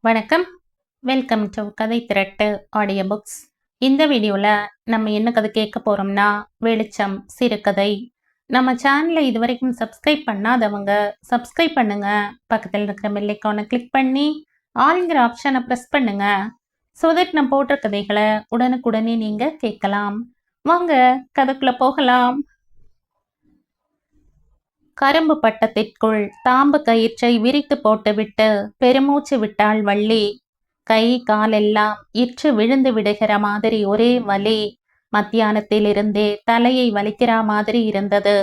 வணக்கம். Welcome to கதை திரட்டு audio books. இந்த வீடியோவில் நம்ம என்ன கதை கேட்க போகிறோம்னா, வெளிச்சம் சிறுகதை. நம்ம சேனலை இது வரைக்கும் சப்ஸ்கிரைப் பண்ணாதவங்க சப்ஸ்கிரைப் பண்ணுங்க. பக்கத்தில் இருக்கிற பெல் ஐகானை கிளிக் பண்ணி ஆல்ங்கிற ஆப்ஷனை ப்ரெஸ் பண்ணுங்க. ஸோ தட் நான் போடுற கதைகளை உடனுக்குடனே நீங்கள் கேட்கலாம். வாங்க கதைக்குள்ளே போகலாம். கரும்பு பட்டத்திற்குள் தாம்பு கயிற்றை விரித்து போட்டுவிட்டு பெருமூச்சு விட்டாள் வள்ளி. கை காலெல்லாம் இற்று விழுந்து விடுகிற மாதிரி ஒரே வலி. மத்தியானத்திலிருந்தே தலையை வலிக்கிற மாதிரி இருந்தது.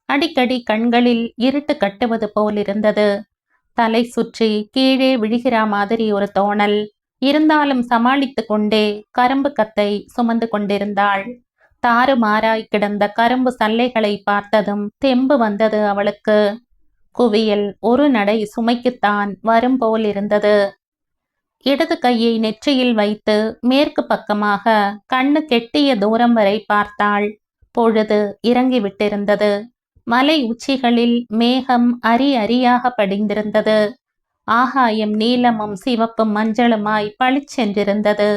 அடிக்கடி கண்களில் இருட்டு கட்டுவது போல் இருந்தது. தலை சுற்றி கீழே விழுகிற மாதிரி ஒரு தோணல். இருந்தாலும் சமாளித்து கொண்டே கரும்பு கத்தை சுமந்து கொண்டிருந்தாள். தாறுமாறாய் கிடந்த கரும்பு சல்லைகளை பார்த்ததும் தெம்பு வந்தது அவளுக்கு. குவியல் ஒரு நடை சுமைக்குத்தான் வரும் போல் இருந்தது. இடது கையை நெற்றியில் வைத்து மேற்கு பக்கமாக கண்ணு கெட்டிய தூரம் வரை பார்த்தாள். பொழுது இறங்கிவிட்டிருந்தது. மலை உச்சிகளில் மேகம் அரி அரியாக படிந்திருந்தது. ஆகாயம் நீலமும் சிவப்பும் மஞ்சளுமாய் பளிச்சென்றிருந்தது.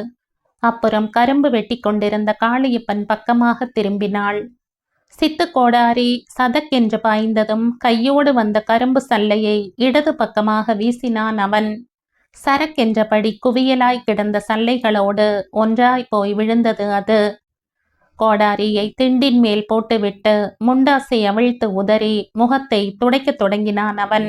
அப்புறம் கரும்பு வெட்டி கொண்டிருந்த காளியப்பன் பக்கமாக திரும்பினாள். சித்து கோடாரி சதக்கென்று பாய்ந்ததும் கையோடு வந்த கரும்பு சல்லையை இடது பக்கமாக வீசினான் அவன். சரக்கென்றபடி குவியலாய் கிடந்த சல்லைகளோடு ஒன்றாய் போய் விழுந்தது அது. கோடாரியை திண்டின் மேல் போட்டுவிட்டு முண்டாசை அவிழ்த்து உதறி முகத்தை துடைக்கத் தொடங்கினான் அவன்.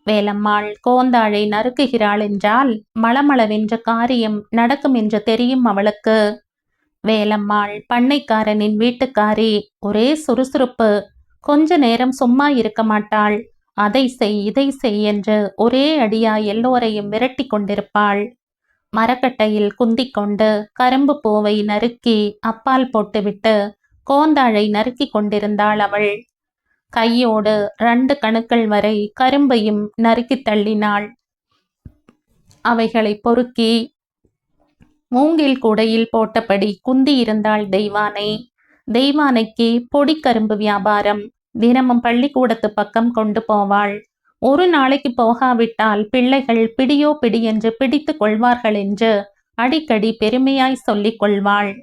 வேலம்மாள் கோந்தாழை நறுக்குகிறாள் என்றால் மளமளவென்ற காரியம் நடக்கும் என்று தெரியும் அவளுக்கு. வேலம்மாள் பண்ணைக்காரனின் வீட்டுக்காரி. ஒரே சுறுசுறுப்பு. கொஞ்ச நேரம் சும்மா இருக்க மாட்டாள். அதை செய் இதை செய் என்று ஒரே அடியா எல்லோரையும் விரட்டி கொண்டிருப்பாள். மரக்கட்டையில் குந்திக் கொண்டு கரும்பு பூவை நறுக்கி அப்பால் போட்டுவிட்டு கோந்தாழை நறுக்கி கொண்டிருந்தாள் அவள். கையோடு 2 கணுக்கள் வரை கரும்பையும் நறுக்கி தள்ளினாள். அவைகளை பொறுக்கி மூங்கில் கூடையில் போட்டபடி குந்தி இருந்தாள் தெய்வானை. தெய்வானைக்கு பொடிக்கரும்பு வியாபாரம். தினமும் பள்ளிக்கூடத்து பக்கம் கொண்டு போவாள். ஒரு நாளைக்கு போகாவிட்டால் பிள்ளைகள் பிடியோ பிடி என்று பிடித்து கொள்வார்கள் என்று அடிக்கடி பெருமையாய் சொல்லிக் கொள்வாள்.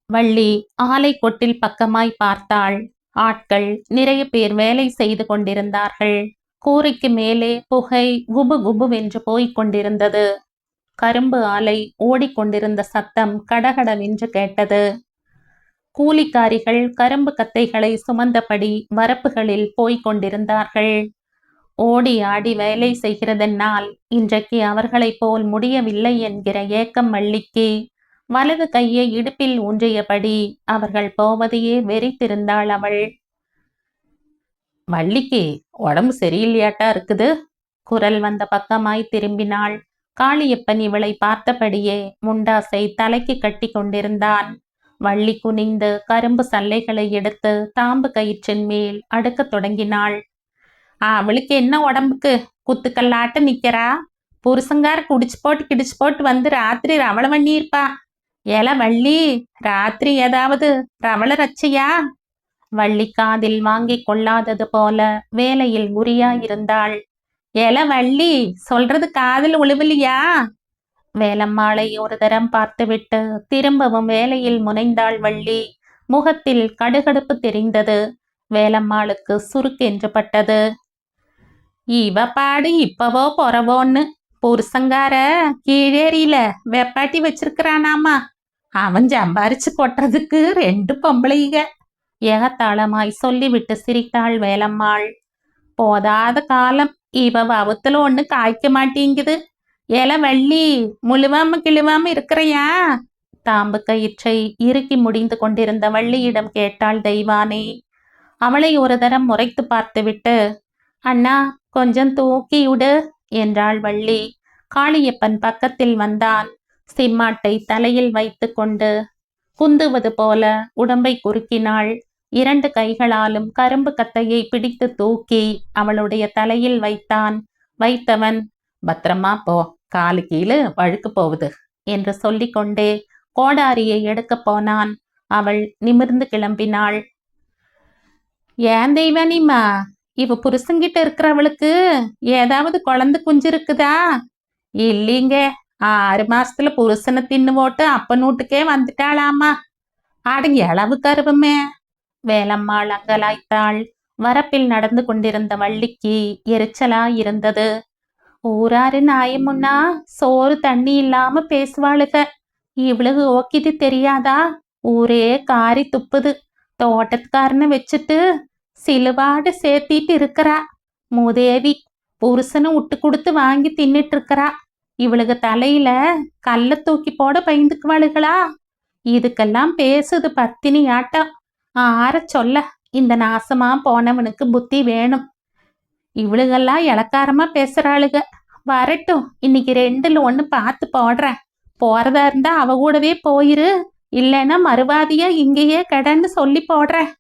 வள்ளி ஆலை கொட்டில் பக்கமாய் பார்த்தாள். ஆட்கள் நிறைய பேர் வேலை செய்து கொண்டிருந்தார்கள். கூரைக்கு மேலே புகை குபு குபுவென்று போய்க் கொண்டிருந்தது. கரும்பு ஆலை ஓடிக்கொண்டிருந்த சத்தம் கடகடவென்று கேட்டது. கூலிக்காரிகள் கரும்பு கத்தைகளை சுமந்தபடி வரப்புகளில் போய்க் கொண்டிருந்தார்கள். ஓடி ஆடி வேலை செய்கிறதென்னால் இன்றைக்கு அவர்களைப் போல் முடியவில்லை என்கிற ஏக்கம் வள்ளிக்கு. வலது கையை இடுப்பில் ஊன்றியபடி அவர்கள் போவதையே வெறித்திருந்தாள் அவள். வள்ளிக்கு உடம்பு சரியில்லையாட்டா இருக்குது. குரல் வந்த பக்கமாய் திரும்பினாள். காளியப்பன் இவளை பார்த்தபடியே முண்டாசை தலைக்கு கட்டி கொண்டிருந்தான். வள்ளி குனிந்து கரும்பு சல்லைகளை எடுத்து தாம்பு கயிற்றின் மேல் அடுக்கத் தொடங்கினாள். அவளுக்கு என்ன உடம்புக்கு, குத்துக்கல்லாட்ட நிக்கிறா. புருஷங்கார குடிச்சு போட்டு வந்து ராத்திரி ரவள பண்ணி இருப்பா. ஏல வள்ளி, ராத்திரி ஏதாவது ரவள ரச்சையா? வள்ளி காதில் வாங்கி கொள்ளாதது போல வேலையில் குறியாயிருந்தாள். ஏல வள்ளி, சொல்றது காதில் உழுவலியா? வேலம்மாளை ஒரு தரம் பார்த்துவிட்டு திரும்பவும் வேலையில் முனைந்தாள் வள்ளி. முகத்தில் கடுகடுப்பு தெரிந்தது. வேலம்மாளுக்கு சுருக்கென்று பட்டது. இவ பாடு இப்பவோ பொறவோன்னு புருஷங்கார கீழேறியில வெப்பாட்டி வச்சிருக்கிறானாமா. அவன் சம்பாரிச்சு கொட்டுறதுக்கு 2 பொம்பளைங்க. ஏகத்தாளமாய் சொல்லிவிட்டு சிரித்தாள் வேலம்மாள். போதாத காலம், இவ வவுத்துல ஒண்ணு காய்க்க மாட்டேங்குது. ஏல வள்ளி, முழுவாம கிழுவாம இருக்கிறையா? தாம்பு கயிற்றை இறுக்கி முடிந்து கொண்டிருந்த வள்ளியிடம் கேட்டாள் தெய்வானை. அவளை ஒரு தரம் முறைத்து பார்த்துவிட்டு, அண்ணா கொஞ்சம் தூக்கியுடு என்றாள் வள்ளி. காளியப்பன் பக்கத்தில் வந்தான். சிம்மாட்டை தலையில் வைத்து கொண்டு குந்துவது போல உடம்பை குறுக்கினாள். 2 கைகளாலும் கரும்பு கத்தையை பிடித்து தூக்கி அவளுடைய தலையில் வைத்தான். வைத்தவன், பத்திரமா போ, காலு கீழே வழுக்கு போகுது என்று சொல்லிக்கொண்டே கோடாரியை எடுக்கப் போனான். அவள் நிமிர்ந்து கிளம்பினாள். ஏன் தெய்வானிம்மா, இவ புருஷங்கிட்ட இருக்கிறவளுக்கு ஏதாவது குழந்தை குஞ்சு இருக்குதா இல்லீங்க, 6 மாசத்துல புருஷனை தின்னு போட்டு அப்பன் வீட்டுக்கே வந்துட்டாளாமா. அட எளவு கருவமே! வேலம்மாள் அங்கலாய்த்தாள். வரப்பில் நடந்து கொண்டிருந்த வள்ளிக்கு எரிச்சலாயிருந்தது. ஊராரு நாயமுன்னா சோறு தண்ணி இல்லாம பேசுவாளுக. இவளுக்கு ஓக்கிது தெரியாதா? ஊரே காரி துப்புது. தோட்டத்துக்காரனை வச்சுட்டு சிலுவாடு சேர்த்திட்டு இருக்கிறா. மூதேவி புருஷனை விட்டு கொடுத்து வாங்கி தின்னுட்டு இருக்கிறா. இவளுக்கு தலையில கல்ல தூக்கி போட பயந்துக்குவாளுகளா? இதுக்கெல்லாம் பேசுது பத்தினி ஆட்டம். ஆற சொல்ல, இந்த நாசமா போனவனுக்கு புத்தி வேணும். இவளுகெல்லாம் இளக்காரமா பேசுறாளுக. வரட்டும், இன்னைக்கு 2ல் 1 பார்த்து போடுறேன். போறதா இருந்தா அவ கூடவே போயிரு, இல்லைன்னா மறுவாதியா இங்கேயே கடன்னு சொல்லி போடுறேன்.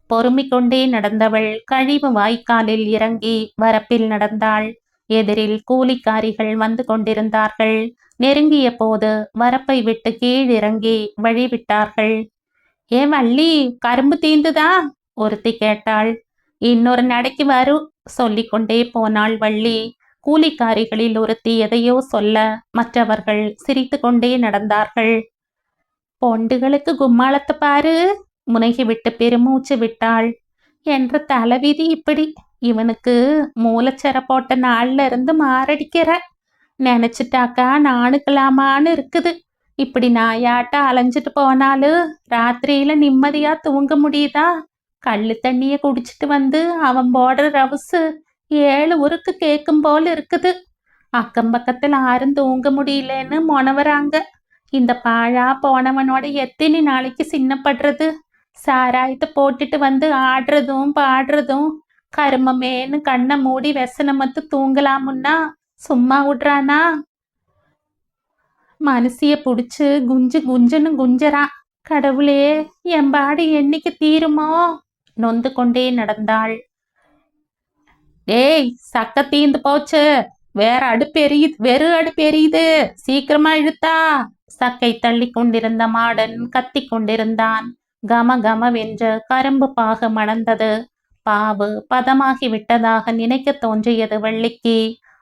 பொறுமிக் கொண்டே நடந்தவள் கழிவு வாய்க்காலில் இறங்கி வரப்பில் நடந்தாள். எதிரில் கூலிக்காரிகள் வந்து கொண்டிருந்தார்கள். நெருங்கிய போது வரப்பை விட்டு கீழிறங்கி வழிவிட்டார்கள். ஏ வள்ளி, கரும்பு தீந்துதா? ஒருத்தி கேட்டாள். இன்னொரு நடைக்கு வரும் சொல்லிக்கொண்டே போனாள் வள்ளி. கூலிக்காரிகளில் ஒருத்தி எதையோ சொல்ல மற்றவர்கள் சிரித்து கொண்டே நடந்தார்கள். பொண்டுகளுக்கு கும்மாளத்தை பாரு, முனகிவிட்டு பெருமூச்சு விட்டாள். என்ற தலைவிதி இப்படி. இவனுக்கு மூலச்சர போட்ட நாள்ல இருந்து மாரடிக்கிற. நினைச்சிட்டாக்கா நானுக்கலாமான்னு இருக்குது. இப்படி நாயாட்ட அலைஞ்சிட்டு போனாலும் ராத்திரியில நிம்மதியா தூங்க முடியுதா? கள்ளு தண்ணிய குடிச்சிட்டு வந்து அவன் போடுற ரவுசு 7 ஊருக்கு கேட்கும் போல இருக்குது. அக்கம் பக்கத்துல யாரும் தூங்க முடியலன்னு மொனவராங்க. இந்த பாழா போனவனோட எத்தனை நாளைக்கு சின்னப்படுறது? சாராயத்தை போட்டுட்டு வந்து ஆடுறதும் பாடுறதும். கருமமேன்னு கண்ணை மூடி வெசனமத்து தூங்கலாமுன்னா சும்மா விடுறானா? மனசிய புடிச்சு குஞ்சு குஞ்சுன்னு குஞ்சறான். கடவுளே, என் பாடு என்னைக்கு தீருமோ? நொந்து கொண்டே நடந்தாள். ஏய், சக்க தீந்து போச்சு. வேற அடுப்பு எரியுது, வெறு அடுப்பு எரியுது, சீக்கிரமா இழுத்தா. சக்கை தள்ளி கொண்டிருந்த மாடன் கத்தி கொண்டிருந்தான். கம கமவென்று கரும்பு பாகு மணந்தது. பாவு பதமாகி விட்டதாக நினைக்க தோன்றியது வள்ளிக்கு.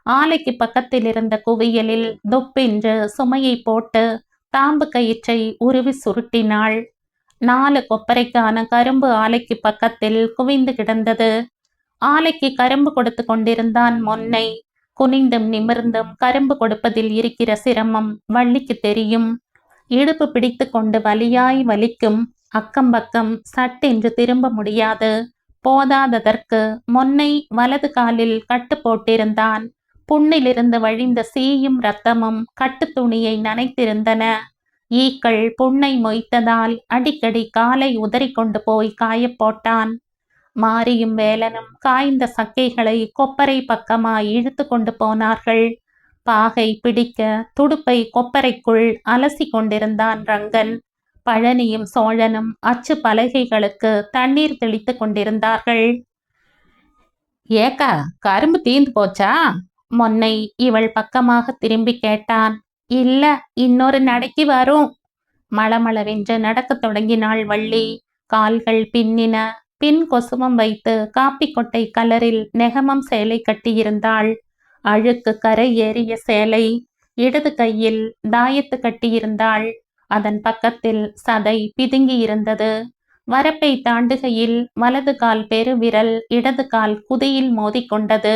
ஆலைக்கு பக்கத்தில் இருந்த குவியலில் தொப்பென்று சுமையை போட்டு தாம்பு கயிற்றை உருவி சுருட்டினாள். 4 கொப்பரைக்கான கரும்பு ஆலைக்கு பக்கத்தில் குவிந்து கிடந்தது. ஆலைக்கு கரும்பு கொடுத்து கொண்டிருந்தான் மொன்னை. குனிந்தும் நிமிர்ந்தும் கரும்பு கொடுப்பதில் இருக்கிற சிரமம் வள்ளிக்கு தெரியும். இடுப்பு பிடித்து கொண்டு வலியாய் வலிக்கும். அக்கம் பக்கம் சட்டென்று திரும்ப முடியாது. போதாததற்கு மொன்னை வலது காலில் கட்டு போட்டிருந்தான். புண்ணிலிருந்து வழிந்த சீயும் இரத்தமும் கட்டு துணியை நனைத்திருந்தன. ஈக்கள் புண்ணை மொய்த்ததால் அடிக்கடி காலை உதறிக்கொண்டு போய் காயப்போட்டான். மாரியும் வேலனும் காய்ந்த சக்கைகளை கொப்பரை பக்கமாய் இழுத்து கொண்டு போனார்கள். பாகை பிடிக்க துடுப்பை கொப்பரைக்குள் அலசி கொண்டிருந்தான் ரங்கன். பழனியும் சோழனும் அச்சு பலகைகளுக்கு தண்ணீர் தெளித்து கொண்டிருந்தார்கள். ஏக்கா, கரும்பு தீந்து போச்சா? மொன்னை இவள் பக்கமாக திரும்பி கேட்டான். இல்ல, இன்னொரு நடைக்கு வரும். மளமளவென்று நடக்கத் தொடங்கினாள் வள்ளி. கால்கள் பின்னின. பின் கொசுவம் வைத்து காப்பி கொட்டை கலரில் நெகமம் சேலை கட்டியிருந்தாள். அழுக்கு கரை ஏறிய சேலை. இடது கையில் தாயத்து கட்டியிருந்தாள். அதன் பக்கத்தில் சதை பிதுங்கி இருந்தது. வரப்பை தாண்டுகையில் வலது கால் பெருவிரல் இடது கால் குதியில் மோதிக்கொண்டது.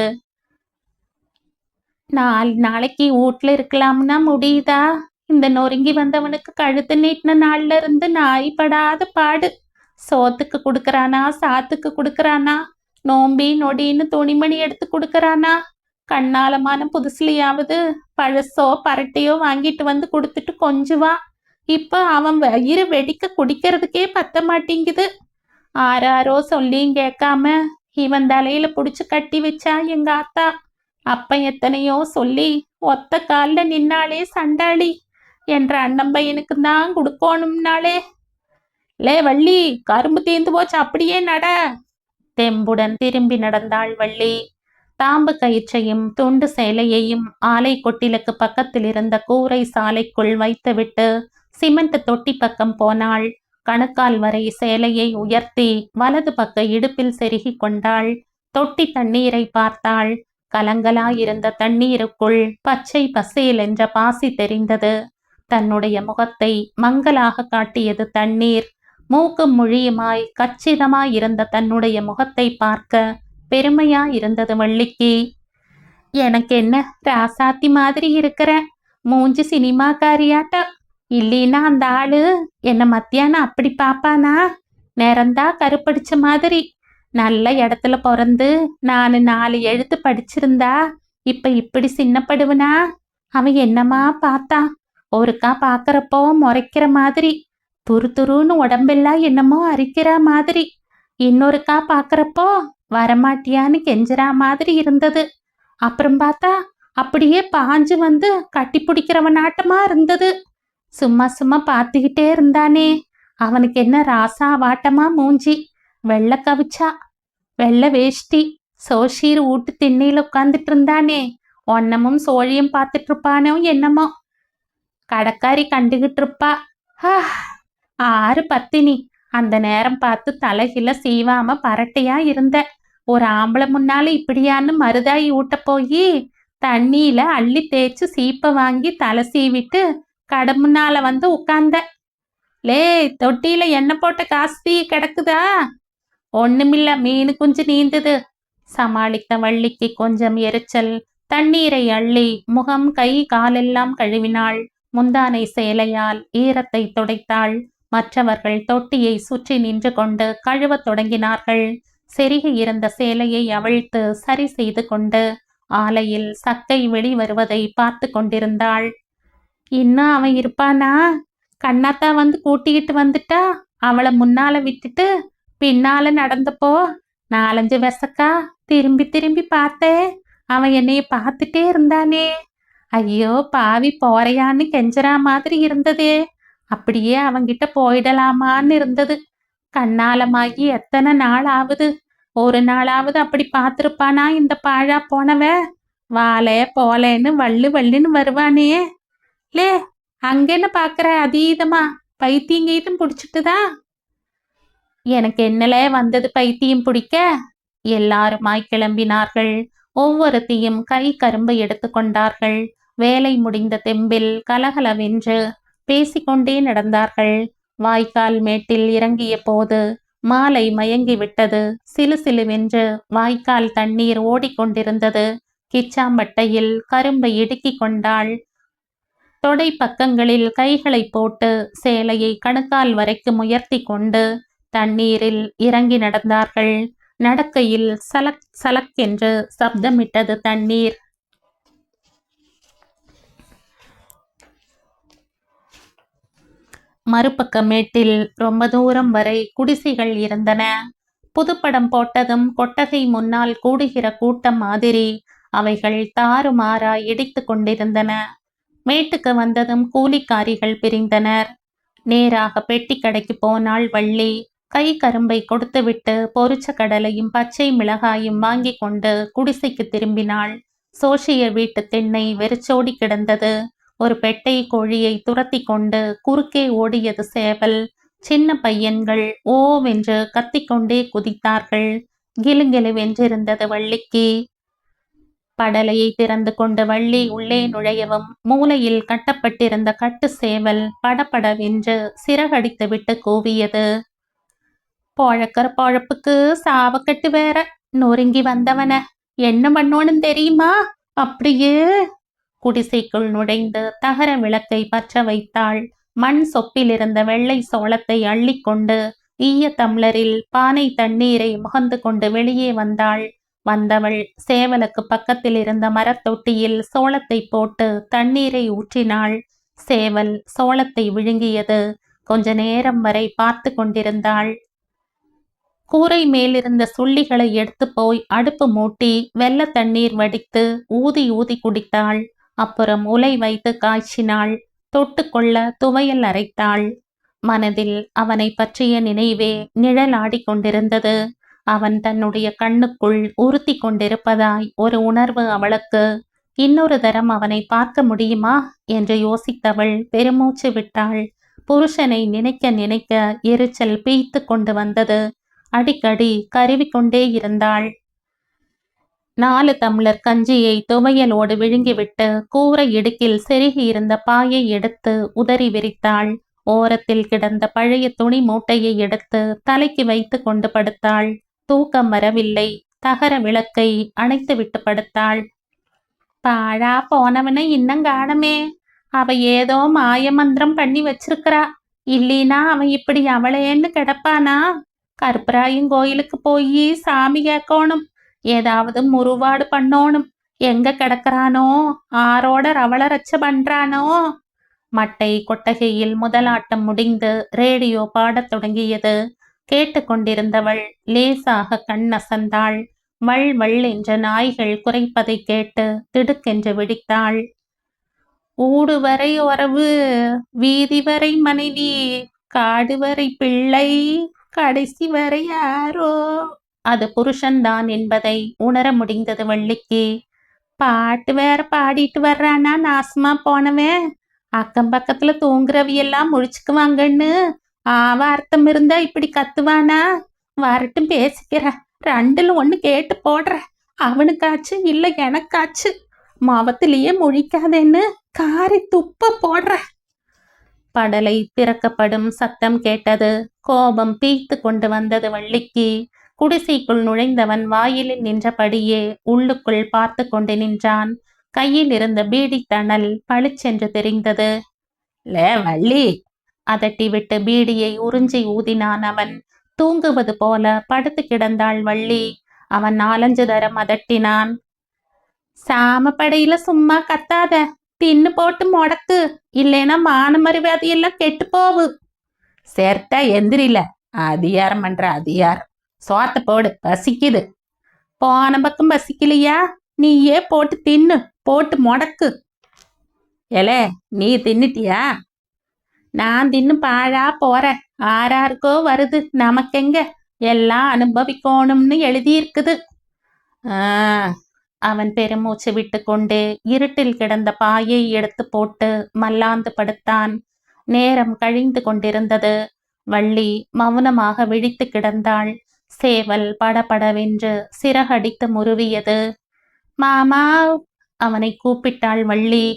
4 நாளைக்கு வீட்ல இருக்கலாம்னா முடியுதா? இந்த நொறுங்கி வந்தவனுக்கு கழுத்து நீட்டின நாள்ல இருந்து நாய் படாத பாடு. சோத்துக்கு கொடுக்கறானா, சாத்துக்கு கொடுக்கறானா, நோம்பி நொடின்னு துணிமணி எடுத்து கொடுக்கறானா? கண்ணாலமான புதுசுலையாவது பழசோ பரட்டையோ வாங்கிட்டு வந்து கொடுத்துட்டு கொஞ்சுவா. இப்ப அவன் வயிறு வெடிக்க குடிக்கிறதுக்கே பத்த மாட்டேங்குது. ஆராரோ சொல்லியும் கேட்காம இவன் தலையில புடிச்சு கட்டி வச்சா எங்க ஆத்தா. அப்ப எத்தனையோ சொல்லி ஒத்த கால்ல நின்னாலே சண்டாளி என்ற அண்ணம்பையனுக்கு தான் கொடுக்கணும்னாலே. லே வள்ளி, கரும்பு தீந்து போச்சு, அப்படியே நட. தெம்புடன் திரும்பி நடந்தாள் வள்ளி. தாம்பு கயிற்றையும் துண்டு சேலையையும் ஆலை கொட்டிலுக்கு பக்கத்தில் இருந்த கூரை சாலைக்குள் வைத்துவிட்டு சிமெண்ட் தொட்டி பக்கம் போனாள். கணுக்கால் வரை சேலையை உயர்த்தி வலது பக்க இடுப்பில் செருகி கொண்டாள். தொட்டி தண்ணீரை பார்த்தாள். கலங்கலாயிருந்த தண்ணீருக்குள் பச்சை பசேல் என்ற பாசி தெரிந்தது. தன்னுடைய முகத்தை மங்கலாக காட்டியது தண்ணீர். மூக்கும் மொழியுமாய் கச்சிதமாயிருந்த தன்னுடைய முகத்தை பார்க்க பெருமையாயிருந்தது வள்ளிக்கு. எனக்கு என்ன ராசாத்தி மாதிரி இருக்கிற, மூஞ்சி சினிமாக்காரியாட்டம். இல்லைன்னா அந்த ஆளு என்ன மத்தியானம் அப்படி பாப்பானா? நேரந்தா கருப்படிச்ச மாதிரி. நல்ல இடத்துல பிறந்து நான் 4 எழுத்து படிச்சிருந்தா இப்ப இப்படி சின்னப்படுவனா? அவன் என்னமா பார்த்தான். ஒருக்கா பாக்குறப்போ முறைக்கிற மாதிரி, துரு துருன்னு உடம்பெல்லாம் என்னமோ அரிக்கிற மாதிரி. இன்னொருக்கா பாக்குறப்போ வரமாட்டியான்னு கெஞ்சுறா மாதிரி இருந்தது. அப்புறம் பார்த்தா அப்படியே பாஞ்சு வந்து கட்டி பிடிக்கிறவனாட்டமா இருந்தது. சும்மா சும்மா பார்த்துக்கிட்டே இருந்தானே. அவனுக்கு என்ன ராசா வாட்டமா மூஞ்சி, வெள்ளை கவிச்சா, வெள்ளை வேஷ்டி, சோஷீர் ஊட்டு திண்ணையில உட்காந்துட்டு இருந்தானே. ஒன்னமும் சோழியும் பார்த்துட்டு இருப்பானோ என்னமோ. கடைக்காரி கண்டுகிட்டு இருப்பா. 6 பத்தினி. அந்த நேரம் பார்த்து தலைகில சீவாம பரட்டையா இருந்த ஒரு ஆம்பளை முன்னால இப்படியான்னு மருதாயி ஊட்ட போய் தண்ணியில அள்ளி தேய்ச்சு சீப்பை வாங்கி தலை சீவிட்டு கடை முன்னால வந்து உட்கார்ந்த. லே, தொட்டியில எண்ணெய் போட்ட காசு கிடக்குதா? ஒண்ணுமில்ல, மீனு குஞ்சு நீந்தது. சமாளித்த வள்ளிக்கு கொஞ்சம் எரிச்சல். தண்ணீரை அள்ளி முகம் கை காலெல்லாம் கழுவினாள். முந்தானை சேலையால் ஈரத்தை துடைத்தாள். மற்றவர்கள் தொட்டியை சுற்றி நின்று கொண்டு கழுவத் தொடங்கினார்கள். செருகி இருந்த சேலையை அவிழ்த்து சரி செய்து கொண்டு ஆலையில் சக்கை வெளிவருவதை பார்த்து கொண்டிருந்தாள். இன்னும் அவன் இருப்பானா? கண்ணாத்தா வந்து கூட்டிக்கிட்டு வந்துட்டா. அவளை முன்னால விட்டுட்டு பின்னால நடந்தப்போ 4-5 வெசக்கா திரும்பி திரும்பி பார்த்தேன். அவன் என்னைய பார்த்துட்டே இருந்தானே. ஐயோ பாவி, போறையான்னு கெஞ்சரா மாதிரி இருந்ததே. அப்படியே அவங்கிட்ட போயிடலாமான்னு இருந்தது. கண்ணாலமாகி எத்தனை நாள் ஆகுது. ஒரு நாளாவது அப்படி பார்த்துருப்பானா இந்த பாழா போனவ? வாழை போலேன்னு வள்ளு வள்ளுன்னு வருவானே. லே, அங்கென்ன பாக்குற அதீதமா? பைத்தியம் கீதம் பிடிச்சிட்டுதா? எனக்கு என்னல வந்தது பைத்தியம் பிடிக்க? எல்லாருமாய் கிளம்பினார்கள். ஒவ்வொருத்தையும் கை கரும்பு எடுத்து கொண்டார்கள். வேலை முடிந்த தெம்பில் கலகலவென்று பேசிக்கொண்டே நடந்தார்கள். வாய்க்கால் மேட்டில் இறங்கிய போது மாலை மயங்கி விட்டது. சிலு சிலுவென்று வாய்க்கால் தண்ணீர் ஓடிக்கொண்டிருந்தது. கிச்சாம்பட்டையில் கரும்பை இடுக்கிக் கொண்டாள். தொடை பக்கங்களில் கைகளை போட்டு சேலையை கணுக்கால் வரைக்கும் உயர்த்தி கொண்டு தண்ணீரில் இறங்கி நடந்தார்கள். நடக்கையில் சலக் சலக் என்று சப்தமிட்டது தண்ணீர். மறுபக்க மேட்டில் ரொம்ப தூரம் வரை குடிசைகள் இருந்தன. புதுப்படம் போட்டதும் கொட்டகை முன்னால் கூடுகிற கூட்டம் மாதிரி அவைகள் தாறுமாறாய் இடித்து கொண்டிருந்தன. மேட்டுக்கு வந்ததும் கூலிக்காரிகள் பிரிந்தனர். நேராக பெட்டி கடைக்கு போனாள் வள்ளி. கை கரும்பை கொடுத்துவிட்டு பொரிச்ச கடலையும் பச்சை மிளகாயும் வாங்கி கொண்டு குடிசைக்கு திரும்பினாள். சோஷியர் வீட்டு திண்ணை வெறிச்சோடி கிடந்தது. ஒரு பெட்டை கோழியை துரத்தி கொண்டு குறுக்கே ஓடியது சேவல். சின்ன பையன்கள் ஓவென்று கத்திக்கொண்டே குதித்தார்கள். கிலுகிலுவென்றிருந்தது வள்ளிக்கு. படலையை திறந்து கொண்டு வள்ளி உள்ளே நுழையவும் மூலையில் கட்டப்பட்டிருந்த கட்டு சேவல் படபடவென்று சிறகடித்து விட்டு கூவியது. பொழக்கிற பொழப்புக்கு சாவக்கட்டு வேற. நொறுங்கி வந்தவன என்ன பண்ணோன்னு தெரியுமா? அப்படியே குடிசைக்குள் நுழைந்து தகர விளக்கை பற்ற வைத்தாள். மண் சொப்பில் இருந்த வெள்ளை சோளத்தை அள்ளிக்கொண்டு ஈய தம்ளரில் பானை தண்ணீரை முகந்து கொண்டு வெளியே வந்தாள். வந்தவள் சேவலுக்கு பக்கத்தில் இருந்த மரத்தொட்டியில் சோளத்தை போட்டு தண்ணீரை ஊற்றினாள். சேவல் சோளத்தை விழுங்கியது. கொஞ்ச நேரம் வரை பார்த்து கொண்டிருந்தாள். கூரை மேலிருந்த சுள்ளிகளை எடுத்து போய் அடுப்பு மூட்டி வெள்ள தண்ணீர் வடித்து ஊதி ஊதி குடித்தாள். அப்புறம் உலை வைத்து காய்ச்சினாள். தொட்டு கொள்ள துவையல் அரைத்தாள். மனதில் அவனை பற்றிய நினைவே நிழலாடி கொண்டிருந்தது. அவன் தன்னுடைய கண்ணுக்குள் உறுத்தி கொண்டிருப்பதாய் ஒரு உணர்வு அவளுக்கு. இன்னொரு தரம் அவனை பார்க்க முடியுமா என்று யோசித்தவள் பெருமூச்சு விட்டாள். புருஷனை நினைக்க நினைக்க எரிச்சல் பீய்த்து கொண்டு வந்தது. அடிக்கடி கருவிக்கொண்டே இருந்தாள். 4 டம்ளர் கஞ்சியை துவையலோடு விழுங்கிவிட்டு கூரை இடுக்கில் செருகியிருந்த பாயை எடுத்து உதறி விரித்தாள். ஓரத்தில் கிடந்த பழைய துணி மூட்டையை எடுத்து தலைக்கு வைத்து கொண்டு படுத்தாள். தூக்கம் வரவில்லை. தகர விளக்கை அணைத்துவிட்டு படுத்தாள். பாழா போனவனை இன்னும் காணமே. அவ ஏதோ மாயமந்திரம் பண்ணி வச்சிருக்கிறா. இல்லீனா அவன் இப்படி அவளேன்னு கிடப்பானா? கருப்பராயன் கோயிலுக்கு போய் சாமி கேட்கணும். ஏதாவது முறுவாடு பண்ணோணும். எங்க கிடக்கிறானோ? ஆரோட ரவள ரச்ச பண்றானோ? மட்டை கொட்டகையில் முதலாட்டம் முடிந்து ரேடியோ பாடத் தொடங்கியது. கேட்டுக்கொண்டிருந்தவள் லேசாக கண்ணசந்தாள். வள் வள் என்ற நாய்கள் குரைப்பதை கேட்டு திடுக்கென்று விழித்தாள். ஊடு வரை உறவு, வீதி வரை மனைவி, காடு வரை பிள்ளை, கடைசி வரை யாரோ. அது புருஷன்தான் என்பதை உணர முடிந்தது வள்ளிக்கு. பாட்டு வேற பாடிட்டு வர்றானா நாசமா போனவன். அக்கம் பக்கத்துல தூங்குறவியெல்லாம் முழிச்சுக்குவாங்கன்னு ஆவார்த்தம் இருந்தா இப்படி கத்துவானா? வரட்டும் பேசிக்கிற. ரெண்டுல ஒண்ணு கேட்டு போடுற. அவனுக்காச்சு இல்ல எனக்காச்சு. மவத்திலேயே முழிக்காதேன்னு காரை துப்ப போடுற. படலை திறக்கப்படும் சத்தம் கேட்டது. கோபம் பீய்த்து கொண்டு வந்தது வள்ளிக்கு. குடிசைக்குள் நுழைந்தவன் வாயிலில் நின்றபடியே உள்ளுக்குள் பார்த்து கொண்டு நின்றான். கையில் இருந்த பீடி தணல் பளிச்சென்று தெரிந்தது. லே வள்ளி! அதட்டிவிட்டு பீடியை உறிஞ்சி ஊதினான் அவன். தூங்குவது போல படுத்து கிடந்தாள் வள்ளி. அவன் 4-5 தரம் அதட்டினான். சாமப்படையில சும்மா கத்தாத. தின்னு போட்டு முடக்கு. இல்லைன்னா மான மரியாதையெல்லாம் கெட்டு போவு. சேர்த்தா எந்திரில. அதிகாரம் பண்ற அதிகாரம். சோத்த போடு, பசிக்குது. போன பக்கம் பசிக்கலையா? நீயே போட்டு தின்னு. போட்டு முடக்கு. ஏலே, நீ தின்னுட்டியா? நான் தின்னு பாழா போறேன். ஆறாருக்கோ வருது, நமக்கெங்க? எல்லாம் அனுபவிக்கணும்னு எழுதியிருக்குது. அவன் பெருமூச்சு விட்டு கொண்டு இருட்டில் கிடந்த பாயை எடுத்து போட்டு மல்லாந்து படுத்தான். நேரம் கழிந்து கொண்டிருந்தது. வள்ளி மௌனமாக விழித்து கிடந்தாள். சேவல் படபடவென்று சிறகடித்து முறுவியது. மாமாவ்! அவனை கூப்பிட்டாள் வள்ளி.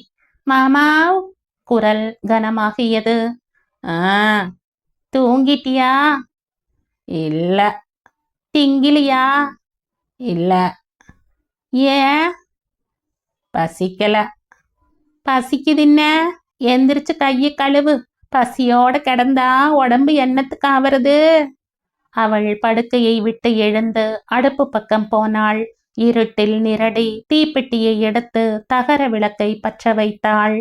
மாமாவ்! குரல் கனமாகியது. தூங்கிட்டியா? இல்ல. திங்கிலியா? இல்ல. ஏன்? பசிக்கல. பசிக்குதுன்ன எந்திரிச்சு கையை கழுவு. பசியோட கிடந்தா உடம்பு என்னத்துக்கு ஆவறது? அவள் படுக்கையை விட்டு எழுந்து அடுப்பு பக்கம் போனாள். இருட்டில் நிரடி தீப்பெட்டியை எடுத்து தகர விளக்கை பற்ற வைத்தாள்.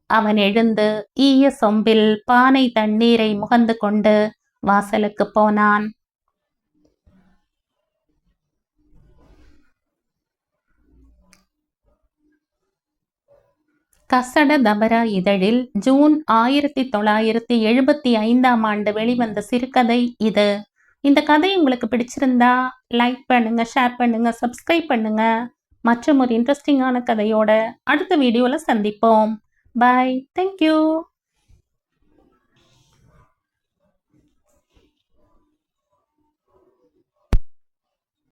அவன் எழுந்து ஈய சொம்பில் பானை தண்ணீரை முகந்து கொண்டு வாசலுக்கு போனான். கசட தபரா இதழில் ஜூன் 1975 வெளிவந்த சிறுகதை இது. இந்த கதை உங்களுக்கு பிடிச்சிருந்தா லைக் பண்ணுங்க, ஷேர் பண்ணுங்க, சப்ஸ்கிரைப் பண்ணுங்க. மற்றும் ஒரு இன்ட்ரெஸ்டிங்கான கதையோட அடுத்த வீடியோல சந்திப்போம். பாய். தேங்க்யூ.